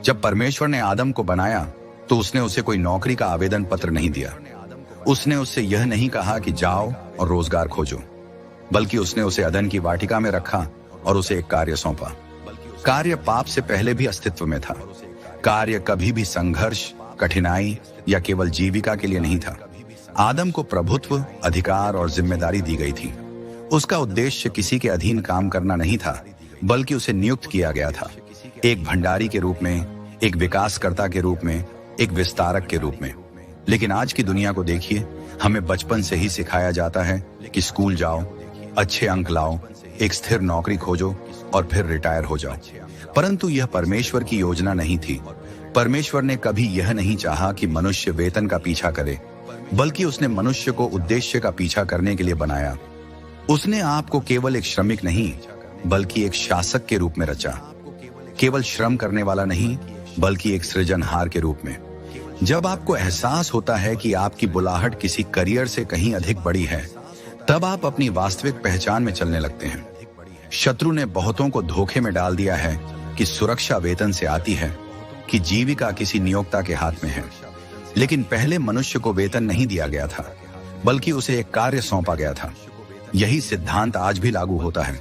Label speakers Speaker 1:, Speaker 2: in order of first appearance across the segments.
Speaker 1: जब परमेश्वर ने आदम को बनाया तो उसने उसे कोई नौकरी का आवेदन पत्र नहीं दिया। उसने उससे यह नहीं कहा कि जाओ और रोजगार खोजो, बल्कि उसने उसे अदन की वाटिका में रखा और उसे एक कार्य सौंपा। कार्य पाप से पहले भी अस्तित्व में था। कार्य कभी भी संघर्ष, कठिनाई या केवल जीविका के लिए नहीं था। आदम को प्रभुत्व, अधिकार और जिम्मेदारी दी गई थी। उसका उद्देश्य किसी के अधीन काम करना नहीं था, बल्कि उसे नियुक्त किया गया था, एक भंडारी के रूप में, एक विकासकर्ता के रूप में, एक विस्तारक के रूप में। लेकिन आज की दुनिया को देखिए, हमें बचपन से ही सिखाया जाता है कि स्कूल जाओ, अच्छे अंक लाओ, एक स्थिर नौकरी खोजो और फिर रिटायर हो जाओ। परंतु यह परमेश्वर की योजना नहीं थी। परमेश्वर ने कभी यह नहीं चाहा कि मनुष्य वेतन का पीछा करे, बल्कि उसने मनुष्य को उद्देश्य का पीछा करने के लिए बनाया। उसने आपको केवल एक श्रमिक नहीं, बल्कि एक शासक के रूप में रचा। केवल श्रम करने वाला नहीं, बल्कि एक सृजनहार के रूप में। जब आपको एहसास होता है कि आपकी बुलाहट किसी करियर से कहीं अधिक बड़ी है, तब आप अपनी वास्तविक पहचान में चलने लगते हैं। शत्रु ने बहुतों को धोखे में डाल दिया है कि सुरक्षा वेतन से आती है, कि जीविका किसी नियोक्ता के हाथ में है। लेकिन पहले मनुष्य को वेतन नहीं दिया गया था, बल्कि उसे एक कार्य सौंपा गया था। यही सिद्धांत आज भी लागू होता है।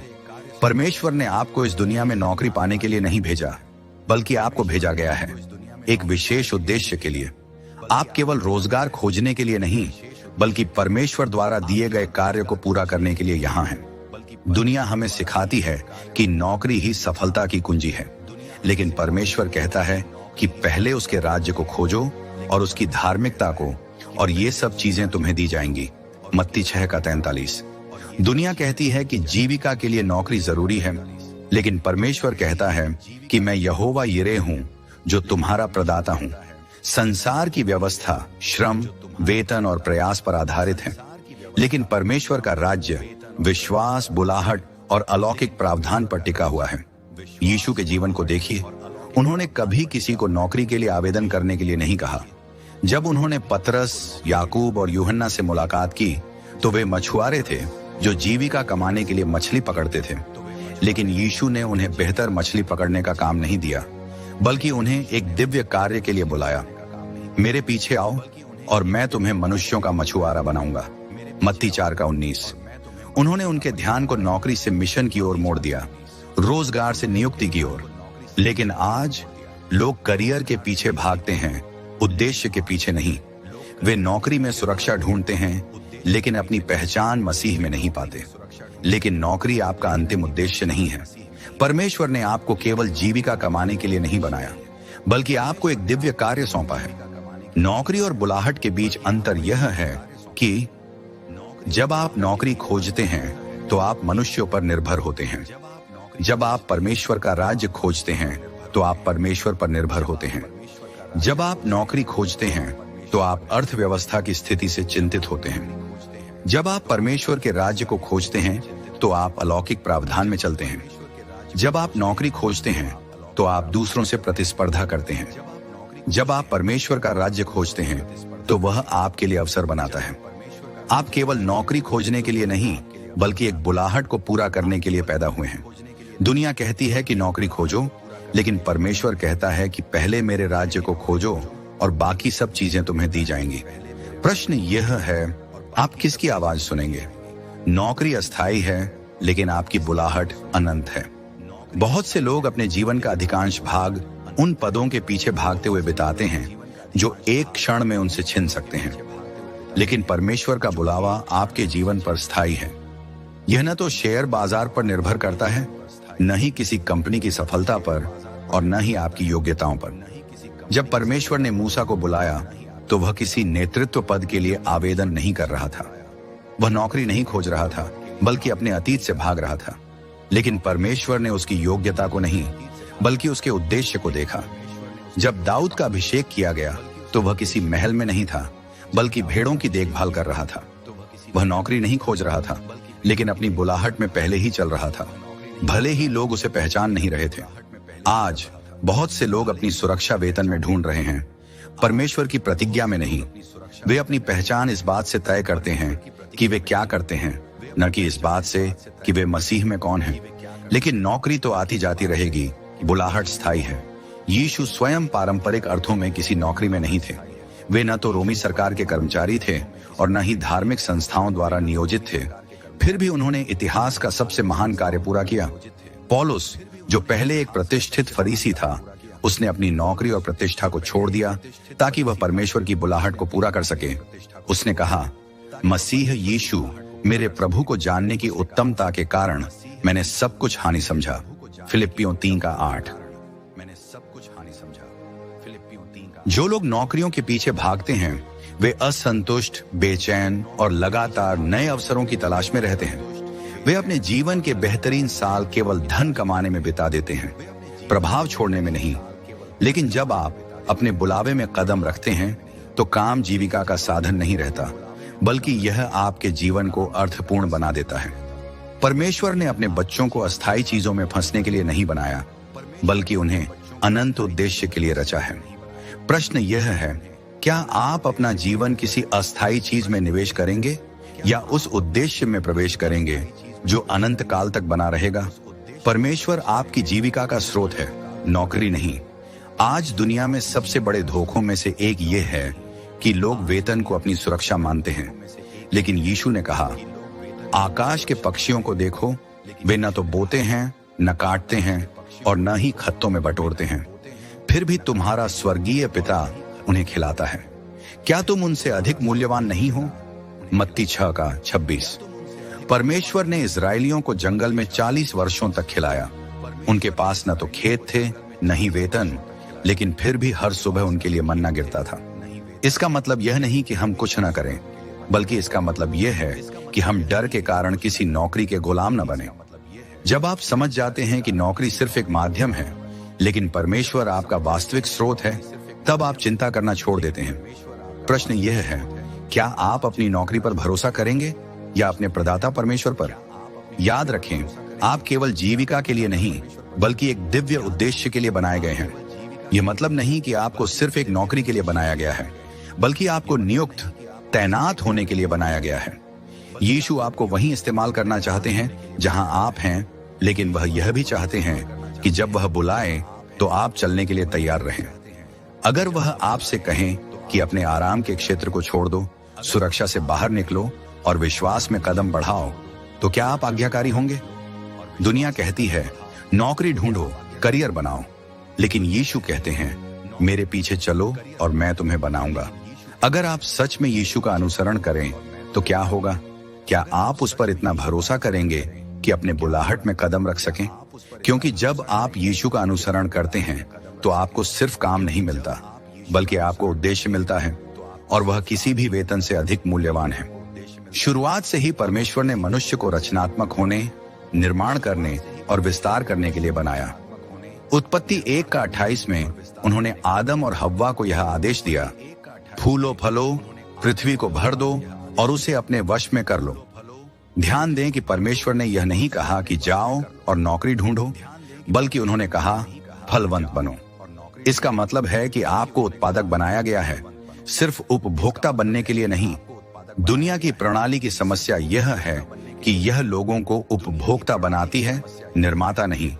Speaker 1: परमेश्वर ने आपको इस दुनिया में नौकरी पाने के लिए नहीं भेजा, बल्कि आपको भेजा गया है एक विशेष उद्देश्य के लिए। आप केवल रोजगार खोजने के लिए नहीं, बल्कि परमेश्वर द्वारा दिए गए कार्य को पूरा करने के लिए यहाँ हैं। दुनिया हमें सिखाती है कि नौकरी ही सफलता की कुंजी है, लेकिन परमेश्वर कहता है कि पहले उसके राज्य को खोजो और उसकी धार्मिकता को, और ये सब चीजें तुम्हें दी जाएंगी। मत्ती 6:43। दुनिया कहती है कि जीविका के लिए नौकरी जरूरी है, लेकिन परमेश्वर कहता है कि मैं यहोवा यिरे हूं, जो तुम्हारा प्रदाता हूं। संसार की व्यवस्था श्रम, वेतन और प्रयास पर आधारित है, लेकिन परमेश्वर का राज्य विश्वास, बुलाहट और अलौकिक प्रावधान पर टिका हुआ है। यीशु के जीवन को देखिए, उन्होंने कभी किसी को नौकरी के लिए आवेदन करने के लिए नहीं कहा। जब उन्होंने पतरस, याकूब और यूहन्ना से मुलाकात की, तो वे मछुआरे थे जो जीविका कमाने के लिए मछली पकड़ते थे। लेकिन यीशु ने उन्हें बेहतर मछली पकड़ने का काम नहीं दिया, बल्कि उन्हें एक दिव्य कार्य के लिए बुलाया। मेरे पीछे आओ और मैं तुम्हें मनुष्यों का मछुआरा बनाऊंगा। मत्ती 4:19। उन्होंने उनके ध्यान को नौकरी से मिशन की ओर मोड़ दिया, रोजगार से नियुक्ति की ओर। लेकिन आज लोग करियर के पीछे भागते हैं, उद्देश्य के पीछे नहीं। वे नौकरी में सुरक्षा ढूंढते हैं, लेकिन अपनी पहचान मसीह में नहीं पाते। लेकिन नौकरी आपका अंतिम उद्देश्य नहीं है। परमेश्वर ने आपको केवल जीविका कमाने के लिए नहीं बनाया, बल्कि आपको एक दिव्य कार्य सौंपा है। नौकरी और बुलाहट के बीच अंतर यह है कि जब आप नौकरी खोजते हैं तो आप मनुष्यों पर निर्भर होते हैं। जब आप परमेश्वर का राज्य खोजते हैं तो आप परमेश्वर पर निर्भर होते हैं। जब आप नौकरी खोजते हैं तो आप अर्थव्यवस्था की स्थिति से चिंतित होते हैं। जब आप परमेश्वर के राज्य को खोजते हैं तो आप अलौकिक प्रावधान में चलते हैं। जब आप नौकरी खोजते हैं तो आप दूसरों से प्रतिस्पर्धा करते हैं। जब आप परमेश्वर का राज्य खोजते हैं तो वह आपके लिए अवसर बनाता है। आप केवल नौकरी खोजने के लिए नहीं, बल्कि एक बुलाहट को पूरा करने के लिए पैदा हुए हैं। दुनिया कहती है कि नौकरी खोजो, लेकिन परमेश्वर कहता है कि पहले मेरे राज्य को खोजो और बाकी सब चीजें तुम्हें दी जाएंगी। प्रश्न यह है, आप किसकी आवाज सुनेंगे? नौकरी अस्थायी है, लेकिन आपकी बुलाहट अनंत है। बहुत से लोग अपने जीवन का अधिकांश भाग उन पदों के पीछे भागते हुए बिताते हैं जो एक क्षण में उनसे छिन सकते हैं। लेकिन परमेश्वर का बुलावा आपके जीवन पर स्थायी है। यह न तो शेयर बाजार पर निर्भर करता है, न ही किसी कंपनी की सफलता पर, और न ही आपकी योग्यताओं पर। जब परमेश्वर ने मूसा को बुलाया तो वह किसी नेतृत्व पद के लिए आवेदन नहीं कर रहा था। वह नौकरी नहीं खोज रहा था, बल्कि अपने अतीत से भाग रहा था। लेकिन परमेश्वर ने उसकी योग्यता को नहीं, बल्कि उसके उद्देश्य को देखा। जब दाऊद का अभिषेक किया गया तो वह किसी महल में नहीं था, बल्कि भेड़ों की देखभाल कर रहा था। वह नौकरी नहीं खोज रहा था, लेकिन अपनी बुलाहट में पहले ही चल रहा था, भले ही लोग उसे पहचान नहीं रहे थे। आज बहुत से लोग अपनी सुरक्षा वेतन में ढूंढ रहे हैं, परमेश्वर की प्रतिज्ञा में नहीं। वे अपनी पहचान इस बात से तय करते हैं कि वे क्या करते हैं, न कि इस बात से कि वे मसीह में कौन हैं। लेकिन नौकरी तो आती जाती रहेगी, बुलाहट स्थायी है। यीशु स्वयं पारंपरिक अर्थों में किसी नौकरी में नहीं थे। वे न तो रोमी सरकार के कर्मचारी थे और न ही धार्मिक संस्थाओं द्वारा नियोजित थे। फिर भी उन्होंने इतिहास का सबसे महान कार्य पूरा किया। पौलुस, जो पहले एक प्रतिष्ठित फरीसी था, उसने अपनी नौकरी और प्रतिष्ठा को छोड़ दिया ताकि वह परमेश्वर की बुलाहट को पूरा कर सके। उसने कहा, मसीह यीशु मेरे प्रभु को जानने की उत्तमता के कारण मैंने सब कुछ हानि समझा। फिलिप्पियों 3:8। जो लोग नौकरियों के पीछे भागते हैं वे असंतुष्ट, बेचैन और लगातार नए अवसरों की तलाश में रहते हैं। वे अपने जीवन के बेहतरीन साल केवल धन कमाने में बिता देते हैं, प्रभाव छोड़ने में नहीं। लेकिन जब आप अपने बुलावे में कदम रखते हैं तो काम जीविका का साधन नहीं रहता, बल्कि यह आपके जीवन को अर्थपूर्ण बना देता है। परमेश्वर ने अपने बच्चों को अस्थायी चीजों में फंसने के लिए नहीं बनाया, बल्कि उन्हें अनंत उद्देश्य के लिए रचा है। प्रश्न यह है, क्या आप अपना जीवन किसी अस्थायी चीज में निवेश करेंगे या उस उद्देश्य में प्रवेश करेंगे जो अनंत काल तक बना रहेगा? परमेश्वर आपकी जीविका का स्रोत है, नौकरी नहीं। आज दुनिया में सबसे बड़े धोखों में से एक ये है कि लोग वेतन को अपनी सुरक्षा मानते हैं। लेकिन यीशु ने कहा, आकाश के पक्षियों को देखो, वे न तो बोते हैं, न काटते हैं और न ही खत्तों में बटोरते हैं, फिर भी तुम्हारा स्वर्गीय पिता उन्हें खिलाता है। क्या तुम उनसे अधिक मूल्यवान नहीं हो? मत्ती 6:26। परमेश्वर ने इजरायलियों को जंगल में 40 वर्षों तक खिलाया। उनके पास न तो खेत थे न ही वेतन, लेकिन फिर भी हर सुबह उनके लिए मन्ना गिरता था। इसका मतलब यह नहीं कि हम कुछ न करें, बल्कि इसका मतलब यह है कि हम डर के कारण किसी नौकरी के गुलाम न बने। जब आप समझ जाते हैं कि नौकरी सिर्फ एक माध्यम है लेकिन परमेश्वर आपका वास्तविक स्रोत है, तब आप चिंता करना छोड़ देते हैं। प्रश्न यह है, क्या आप अपनी नौकरी पर भरोसा करेंगे या अपने प्रदाता परमेश्वर पर? याद रखें, आप केवल जीविका के लिए नहीं बल्कि एक दिव्य उद्देश्य के लिए बनाए गए हैं। यह मतलब नहीं कि आपको सिर्फ एक नौकरी के लिए बनाया गया है, बल्कि आपको नियुक्त, तैनात होने के लिए बनाया गया है। यीशु आपको वहीं इस्तेमाल करना चाहते हैं जहां आप हैं, लेकिन वह यह भी चाहते हैं कि जब वह बुलाए तो आप चलने के लिए तैयार रहें। अगर वह आपसे कहें कि अपने आराम के क्षेत्र को छोड़ दो, सुरक्षा से बाहर निकलो और विश्वास में कदम बढ़ाओ, तो क्या आप आज्ञाकारी होंगे? दुनिया कहती है, नौकरी ढूंढो, करियर बनाओ, लेकिन यीशु कहते हैं, मेरे पीछे चलो और मैं तुम्हें बनाऊंगा। अगर आप सच में यीशु का अनुसरण करें तो क्या होगा? क्या आप उस पर इतना भरोसा करेंगे कि अपने बुलाहट में कदम रख सकें? क्योंकि जब आप यीशु का अनुसरण करते हैं तो आपको सिर्फ काम नहीं मिलता, बल्कि आपको उद्देश्य मिलता है, और वह किसी भी वेतन से अधिक मूल्यवान है। शुरुआत से ही परमेश्वर ने मनुष्य को रचनात्मक होने, निर्माण करने और विस्तार करने के लिए बनाया। उत्पत्ति 1:28 में उन्होंने आदम और हव्वा को यह आदेश दिया, फूलो फलो, पृथ्वी को भर दो और उसे अपने वश में कर लो। ध्यान दें कि परमेश्वर ने यह नहीं कहा कि जाओ और नौकरी ढूंढो, बल्कि उन्होंने कहा फलवंत बनो। इसका मतलब है कि आपको उत्पादक बनाया गया है, सिर्फ उपभोक्ता बनने के लिए नहीं। दुनिया की प्रणाली की समस्या यह है कि यह लोगों को उपभोक्ता बनाती है, निर्माता नहीं।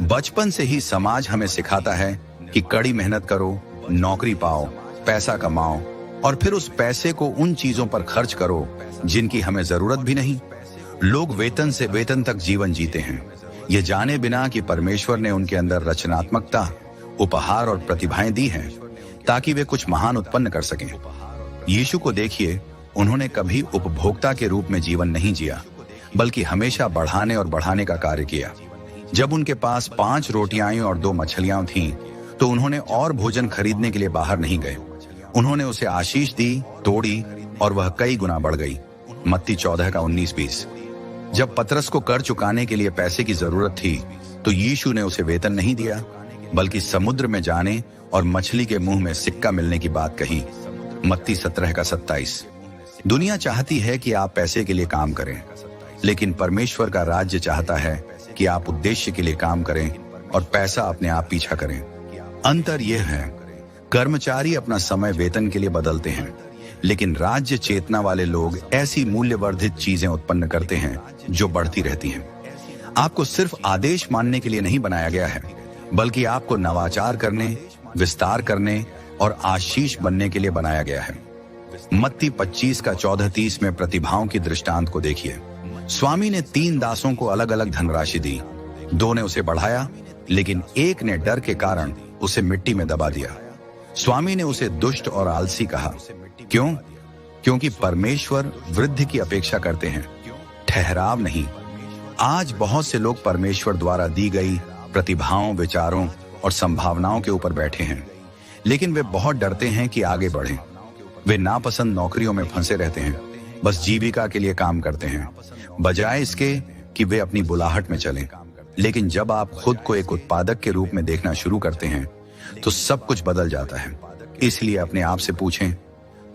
Speaker 1: बचपन से ही समाज हमें सिखाता है कि कड़ी मेहनत करो, नौकरी पाओ, पैसा कमाओ और फिर उस पैसे को उन चीजों पर खर्च करो जिनकी हमें जरूरत भी नहीं। लोग वेतन से वेतन तक जीवन जीते हैं, ये जाने बिना कि परमेश्वर ने उनके अंदर रचनात्मकता, उपहार और प्रतिभाएं दी हैं ताकि वे कुछ महान उत्पन्न कर सकें। यीशु को देखिए, उन्होंने कभी उपभोक्ता के रूप में जीवन नहीं जिया, बल्कि हमेशा बढ़ाने और बढ़ाने का कार्य किया। जब उनके पास 5 रोटियां और 2 मछलियां थीं, तो उन्होंने और भोजन खरीदने के लिए बाहर नहीं गए। उन्होंने उसे आशीष दी, तोड़ी और वह कई गुना बढ़ गई। मत्ती 14:19-20। जब पतरस को कर चुकाने के लिए पैसे की जरूरत थी, तो यीशु ने उसे वेतन नहीं दिया, बल्कि समुद्र में जाने और मछली के मुंह में सिक्का मिलने की बात कही। मत्ती 17:27। दुनिया चाहती है कि आप पैसे के लिए काम करें, लेकिन परमेश्वर का राज्य चाहता है कि आप उद्देश्य के लिए काम करें और पैसा अपने आप पीछा करें। अंतर यह है, कर्मचारी अपना समय वेतन के लिए बदलते हैं, लेकिन राज्य चेतना वाले लोग ऐसी मूल्यवर्धित चीजें उत्पन्न करते हैं जो बढ़ती रहती हैं। आपको सिर्फ आदेश मानने के लिए नहीं बनाया गया है, बल्कि आपको नवाचार करने, विस्तार करने और आशीष बनने के लिए बनाया गया है। मत्ती 25 का 14-30 में प्रतिभाओं की दृष्टांत को देखिए। स्वामी ने 3 दासों को अलग अलग धनराशि दी। 2 ने उसे बढ़ाया, लेकिन एक ने डर के कारण उसे मिट्टी में दबा दिया। स्वामी ने उसे दुष्ट और आलसी कहा। क्यों? क्योंकि परमेश्वर वृद्धि की अपेक्षा करते हैं, ठहराव नहीं। आज बहुत से लोग परमेश्वर द्वारा दी गई प्रतिभाओं, विचारों और संभावनाओं के ऊपर बैठे हैं, लेकिन वे बहुत डरते हैं कि आगे बढ़ें। वे नापसंद नौकरियों में फंसे रहते हैं, बस जीविका के लिए काम करते हैं, बजाय इसके कि वे अपनी बुलाहट में चलें। लेकिन जब आप खुद को एक उत्पादक के रूप में देखना शुरू करते हैं, तो सब कुछ बदल जाता है। इसलिए अपने आप से पूछें,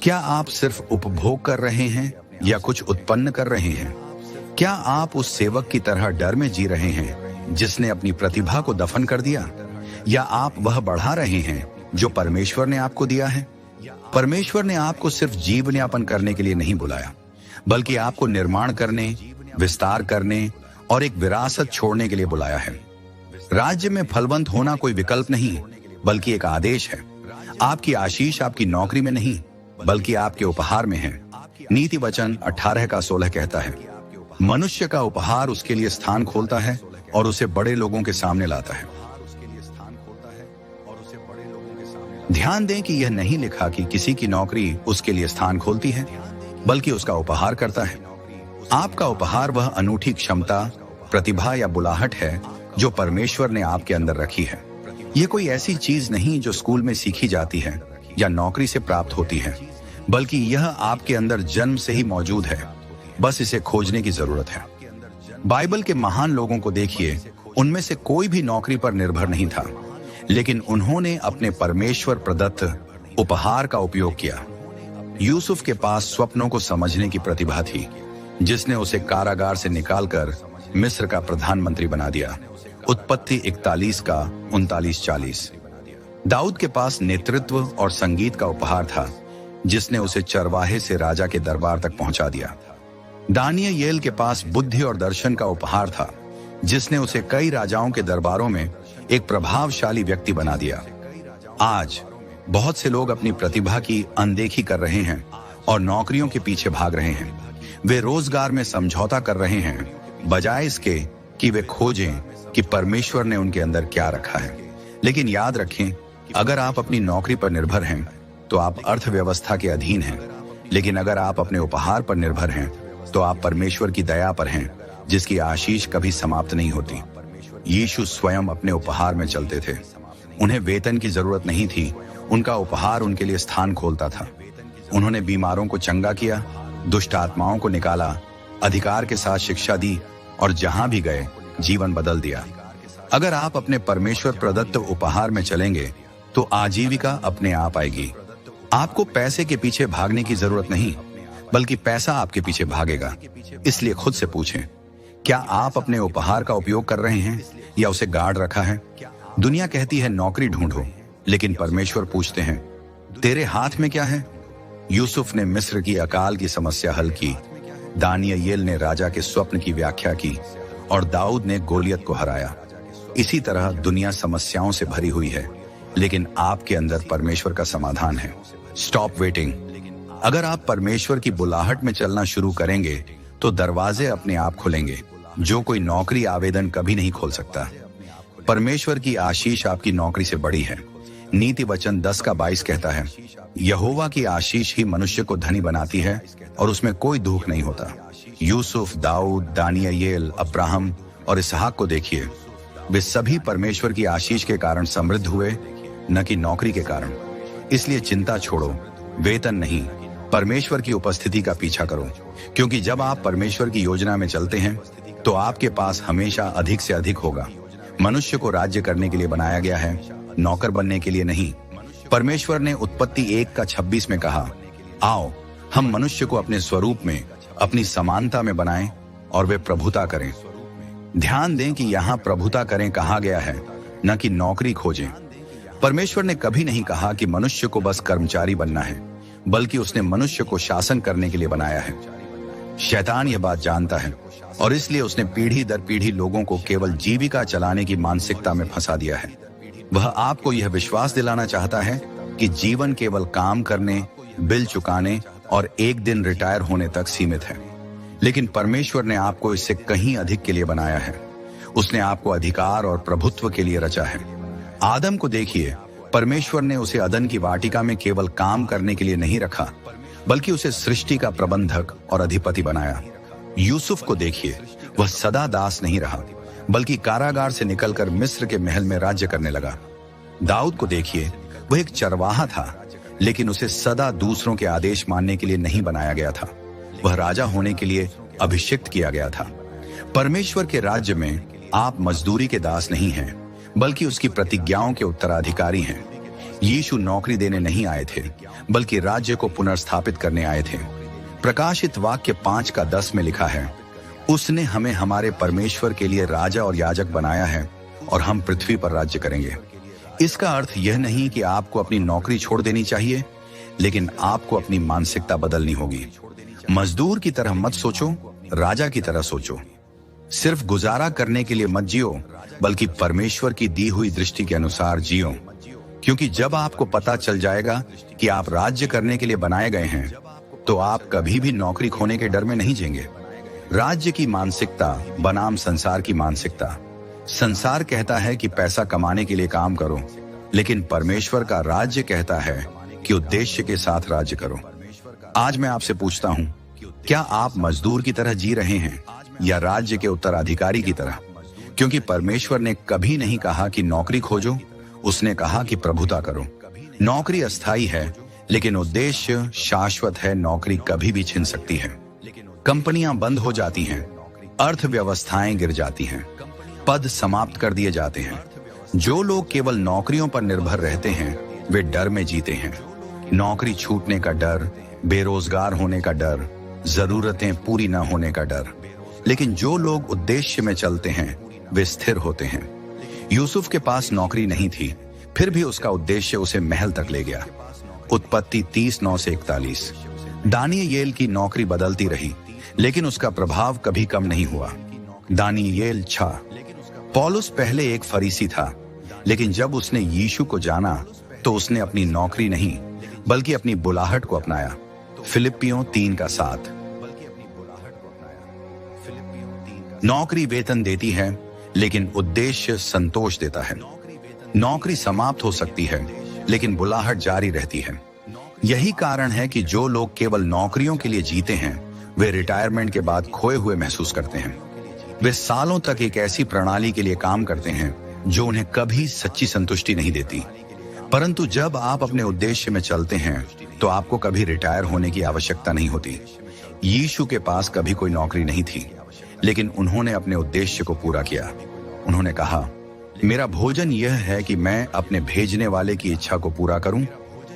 Speaker 1: क्या आप सिर्फ उपभोग कर रहे हैं या कुछ उत्पन्न कर रहे हैं? क्या आप उस सेवक की तरह डर में जी रहे हैं जिसने अपनी प्रतिभा को दफन कर दिया, या आप वह बढ़ा रहे हैं जो परमेश्वर ने आपको दिया है? परमेश्वर ने आपको सिर्फ जीवन यापन करने के लिए नहीं बुलाया, बल्कि आपको निर्माण करने, विस्तार करने और एक विरासत छोड़ने के लिए बुलाया है। राज्य में फलवंत होना कोई विकल्प नहीं, बल्कि एक आदेश है। आपकी आशीष आपकी नौकरी में नहीं, बल्कि आपके उपहार में है। नीति वचन 18 का 16 कहता है, मनुष्य का उपहार उसके लिए स्थान खोलता है और उसे बड़े लोगों के सामने लाता है। ध्यान दें कि यह नहीं लिखा कि किसी की नौकरी उसके लिए स्थान खोलती है, बल्कि उसका उपहार करता है। आपका उपहार वह अनूठी क्षमता, प्रतिभा या बुलाहट है जो परमेश्वर ने आपके अंदर रखी है। यह कोई ऐसी चीज नहीं जो स्कूल में सीखी जाती है या नौकरी से प्राप्त होती है, बल्कि यह आपके अंदर जन्म से ही मौजूद है, बस इसे खोजने की जरूरत है। बाइबल के महान लोगों को देखिए, उनमें से कोई भी नौकरी पर निर्भर नहीं था, लेकिन उन्होंने अपने परमेश्वर प्रदत्त उपहार का उपयोग किया। यूसुफ के पास स्वप्नों को समझने की प्रतिभा थी, जिसने उसे कारागार से निकालकर मिस्र का प्रधानमंत्री बना दिया। उत्पत्ति 41 का 39-40। दाऊद के पास नेतृत्व और संगीत का उपहार था, जिसने उसे चरवाहे से राजा के दरबार तक पहुंचा दिया। दानियेल के पास बुद्धि और दर्शन का उपहार था, जिसने उसे कई राजाओं के दरबारों में एक प्रभावशाली व्यक्ति बना दिया। आज बहुत से लोग अपनी प्रतिभा की अनदेखी कर रहे हैं और नौकरियों के पीछे भाग रहे हैं। वे रोजगार में समझौता कर रहे हैं, बजाय इसके कि वे खोजें कि परमेश्वर ने उनके अंदर क्या रखा है। लेकिन याद रखें, अगर आप अपनी नौकरी पर निर्भर हैं, तो आप अर्थव्यवस्था के अधीन हैं। लेकिन अगर आप अपने उपहार पर निर्भर हैं, तो आप परमेश्वर की दया पर हैं, जिसकी आशीष कभी समाप्त नहीं होती। यीशु स्वयं अपने उपहार में चलते थे। उन्हें वेतन की जरूरत नहीं थी, उनका उपहार उनके लिए स्थान खोलता था। उन्होंने बीमारों को चंगा किया, दुष्ट आत्माओं को निकाला, अधिकार के साथ शिक्षा दी और जहां भी गए जीवन बदल दिया। अगर आप अपने परमेश्वर प्रदत्त उपहार में चलेंगे, तो आजीविका अपने आप आएगी। आपको पैसे के पीछे भागने की जरूरत नहीं, बल्कि पैसा आपके पीछे भागेगा। इसलिए खुद से पूछें, क्या आप अपने उपहार का उपयोग कर रहे हैं या उसे गाड़ रखा है? दुनिया कहती है नौकरी ढूंढो, लेकिन परमेश्वर पूछते हैं, तेरे हाथ में क्या है? यूसुफ ने मिस्र की अकाल की समस्या हल की, दानियेल ने राजा के स्वप्न की व्याख्या की और दाऊद ने गोलियत को हराया। इसी तरह दुनिया समस्याओं से भरी हुई है, लेकिन आपके अंदर परमेश्वर का समाधान है। Stop waiting. अगर आप परमेश्वर की बुलाहट में चलना शुरू करेंगे, तो दरवाजे अपने आप खुलेंगे, जो कोई नौकरी आवेदन कभी नहीं खोल सकता। परमेश्वर की आशीष आपकी नौकरी से बड़ी है। नीति वचन 10 का 22 कहता है, यहोवा की आशीष ही मनुष्य को धनी बनाती है और उसमें कोई दुख नहीं होता। यूसुफ, दाऊद, दानियेल, अब्राहम और इसहाक को देखिए, वे सभी परमेश्वर की आशीष के कारण समृद्ध हुए, न कि नौकरी के कारण। इसलिए चिंता छोड़ो, वेतन नहीं, परमेश्वर की उपस्थिति का पीछा करो, क्योंकि जब आप परमेश्वर की योजना में चलते हैं, तो आपके पास हमेशा अधिक से अधिक होगा। मनुष्य को राज्य करने के लिए बनाया गया है, नौकर बनने के लिए नहीं। परमेश्वर ने उत्पत्ति 1 का 26 में कहा, आओ हम मनुष्य को अपने स्वरूप में, अपनी समानता में बनाएं और वे प्रभुता करें। ध्यान दें कि यहाँ प्रभुता करें कहा गया है, न कि नौकरी खोजें। परमेश्वर ने कभी नहीं कहा कि मनुष्य को बस कर्मचारी बनना है, बल्कि उसने मनुष्य को शासन करने के लिए बनाया है। शैतान यह बात जानता है और इसलिए उसने पीढ़ी दर पीढ़ी लोगों को केवल जीविका चलाने की मानसिकता में फंसा दिया है। वह आपको यह विश्वास दिलाना चाहता है कि जीवन केवल काम करने, बिल चुकाने और एक दिन रिटायर होने तक सीमित है। लेकिन परमेश्वर ने आपको इससे कहीं अधिक के लिए बनाया है। उसने आपको अधिकार और प्रभुत्व के लिए रचा है। आदम को देखिए, परमेश्वर ने उसे अदन की वाटिका में केवल काम करने के लिए नहीं रखा, बल्कि उसे सृष्टि का प्रबंधक और अधिपति बनाया। यूसुफ को देखिए, वह सदा दास नहीं रहा, बल्कि कारागार से निकलकर मिस्र के महल में राज्य करने लगा। दाऊद को देखिए, वह एक चरवाहा था, लेकिन उसे सदा दूसरों के आदेश मानने के लिए नहीं बनाया गया था। वह राजा होने के लिए अभिषिक्त किया गया था। परमेश्वर के राज्य में आप मजदूरी के दास नहीं हैं, बल्कि उसकी प्रतिज्ञाओं के उत्तराधिकारी हैं। यीशु नौकरी देने नहीं आए थे, बल्कि राज्य को पुनर्स्थापित करने आए थे। प्रकाशित वाक्य 5:10 में लिखा है, उसने हमें हमारे परमेश्वर के लिए राजा और याजक बनाया है और हम पृथ्वी पर राज्य करेंगे। इसका अर्थ यह नहीं कि आपको अपनी नौकरी छोड़ देनी चाहिए, लेकिन आपको अपनी मानसिकता बदलनी होगी। मजदूर की तरह मत सोचो, राजा की तरह सोचो। सिर्फ गुजारा करने के लिए मत जियो, बल्कि परमेश्वर की दी हुई दृष्टि के अनुसार जियो। क्योंकि जब आपको पता चल जाएगा कि आप राज्य करने के लिए बनाए गए हैं, तो आप कभी भी नौकरी खोने के डर में नहीं जिएंगे। राज्य की मानसिकता बनाम संसार की मानसिकता। संसार कहता है कि पैसा कमाने के लिए काम करो, लेकिन परमेश्वर का राज्य कहता है कि उद्देश्य के साथ राज्य करो। आज मैं आपसे पूछता हूं, क्या आप मजदूर की तरह जी रहे हैं या राज्य के उत्तराधिकारी की तरह? क्योंकि परमेश्वर ने कभी नहीं कहा कि नौकरी खोजो, उसने कहा कि प्रभुता करो। नौकरी अस्थायी है, लेकिन उद्देश्य शाश्वत है। नौकरी कभी भी छिन सकती है। कंपनियां बंद हो जाती हैं, अर्थव्यवस्थाएं गिर जाती हैं, पद समाप्त कर दिए जाते हैं। जो लोग केवल नौकरियों पर निर्भर रहते हैं, वे डर में जीते हैं। नौकरी छूटने का डर, बेरोजगार होने का डर, जरूरतें पूरी न होने का डर। लेकिन जो लोग उद्देश्य में चलते हैं, वे स्थिर होते हैं। यूसुफ के पास नौकरी नहीं थी, फिर भी उसका उद्देश्य उसे महल तक ले गया। उत्पत्ति 30:9-41। दानियेल की नौकरी बदलती रही, लेकिन उसका प्रभाव कभी कम नहीं हुआ। दानियेल 6। पौलुस पहले एक फरीसी था, लेकिन जब उसने यीशु को जाना तो उसने अपनी नौकरी नहीं, बल्कि अपनी बुलाहट को अपनाया। फिलिप्पियों 3:7। नौकरी वेतन देती है, लेकिन उद्देश्य संतोष देता है। नौकरी समाप्त हो सकती है, लेकिन बुलाहट जारी रहती है। यही कारण है कि जो लोग केवल नौकरियों के लिए जीते हैं, वे रिटायरमेंट के बाद खोए हुए महसूस करते हैं। वे सालों तक एक ऐसी प्रणाली के लिए काम करते हैं जो उन्हें कभी सच्ची संतुष्टि नहीं देती। परंतु जब आप अपने उद्देश्य में चलते हैं, तो आपको कभी रिटायर होने की आवश्यकता नहीं होती। यीशु के पास कभी कोई नौकरी नहीं थी, लेकिन उन्होंने अपने उद्देश्य को पूरा किया। उन्होंने कहा, मेरा भोजन यह है कि मैं अपने भेजने वाले की इच्छा को पूरा करूं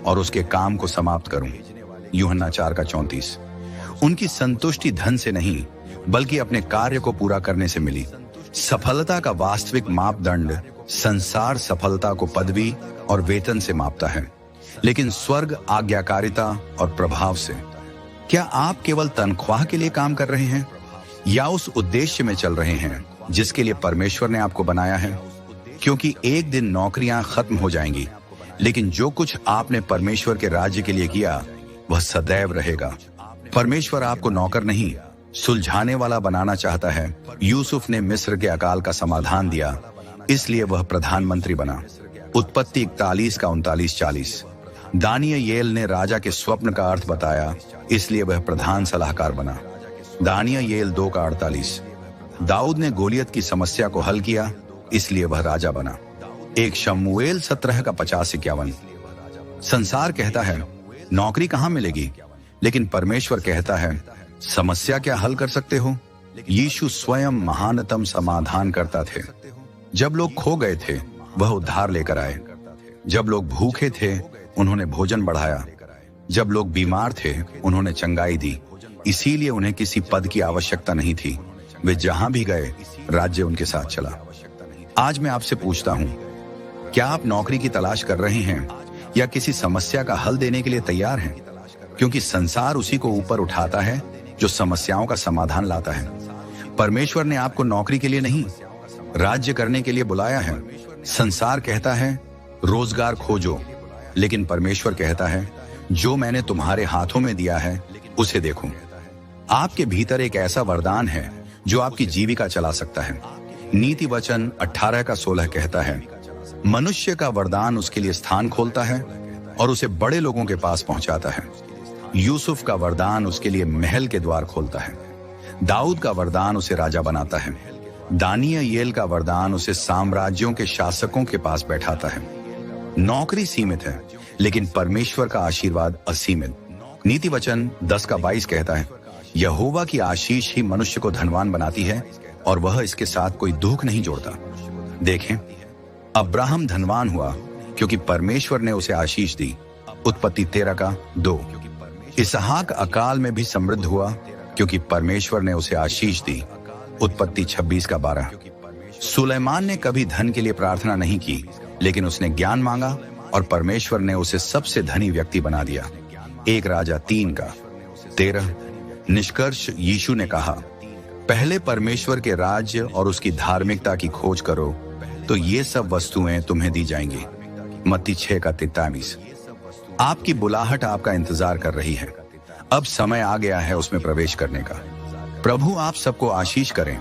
Speaker 1: और उसके काम को समाप्त करूं। यूहन्ना 4:34। उनकी संतुष्टि धन से नहीं, बल्कि अपने कार्य को पूरा करने से मिली। सफलता का वास्तविक मापदंड संसार सफलता को पदवी और वेतन से मापता है, लेकिन स्वर्ग आज्ञाकारिता और प्रभाव से। क्या आप केवल तनख्वाह के लिए काम कर रहे हैं, या उस उद्देश्य में चल रहे हैं जिसके लिए परमेश्वर ने आपको बनाया है? क्योंकि एक दिन नौकरियां खत्म हो जाएंगी, लेकिन जो कुछ आपने परमेश्वर के राज्य के लिए किया, वह सदैव रहेगा। परमेश्वर आपको नौकर नहीं, सुलझाने वाला बनाना चाहता है। यूसुफ ने मिस्र के अकाल का समाधान दिया, इसलिए वह प्रधानमंत्री बना। उत्पत्ति 41:39-40। दानियेल ने राजा के स्वप्न का अर्थ बताया, इसलिए वह प्रधान सलाहकार बना। दानियेल 2:48। दाऊद ने गोलियत की समस्या को हल किया, इसलिए वह राजा बना। 1 शमूएल 17:50-51। संसार कहता है, नौकरी कहां मिलेगी, लेकिन परमेश्वर कहता है, समस्या क्या हल कर सकते हो? यीशु स्वयं महानतम समाधान करता थे। जब लोग खो गए थे, वह उद्धार लेकर आए। जब लोग भूखे थे, उन्होंने भोजन बढ़ाया। जब लोग बीमार थे, उन्होंने चंगाई दी। इसीलिए उन्हें किसी पद की आवश्यकता नहीं थी। वे जहां भी गए, राज्य उनके साथ चला। आज मैं आपसे पूछता हूं, क्या आप नौकरी की तलाश कर रहे हैं या किसी समस्या का हल देने के लिए तैयार हैं? क्योंकि संसार उसी को ऊपर उठाता है जो समस्याओं का समाधान लाता है। परमेश्वर ने आपको नौकरी के लिए नहीं, राज्य करने के लिए बुलाया है। संसार कहता है रोजगार खोजो, लेकिन परमेश्वर कहता है जो मैंने तुम्हारे हाथों में दिया है उसे देखो। आपके भीतर एक ऐसा वरदान है जो आपकी जीविका चला सकता है। नीति वचन 18:16 कहता है, मनुष्य का वरदान उसके लिए स्थान खोलता है और उसे बड़े लोगों के पास पहुंचाता है। यूसुफ का वरदान उसके लिए महल के द्वार खोलता है। दाऊद का वरदान उसे राजा बनाता है। दानियेल का वरदान उसे साम्राज्यों के शासकों के पास बैठाता है। नौकरी सीमित है, लेकिन परमेश्वर का आशीर्वाद असीमित। नीति वचन 10:22 कहता है, यहोवा की आशीष ही मनुष्य को धनवान बनाती है और वह इसके साथ कोई दुख नहीं जोड़ता। देखें, अब्राहम धनवान हुआ क्योंकि परमेश्वर ने उसे आशीष दी। उत्पत्ति 13:2। इसहाक अकाल में भी समृद्ध हुआ क्योंकि परमेश्वर ने उसे आशीष दी। उत्पत्ति 26:12। सुलेमान ने कभी धन के लिए प्रार्थना नहीं की, लेकिन उसने ज्ञान मांगा और परमेश्वर ने उसे सबसे धनी व्यक्ति बना दिया। 1 राजा 3:13। निष्कर्ष, यीशु ने कहा, पहले परमेश्वर के राज्य और उसकी धार्मिकता की खोज करो तो ये सब वस्तुएं तुम्हें दी जाएंगी। मत्ती 6:43। आपकी बुलाहट आपका इंतजार कर रही है। अब समय आ गया है उसमें प्रवेश करने का। प्रभु आप सबको आशीष करें।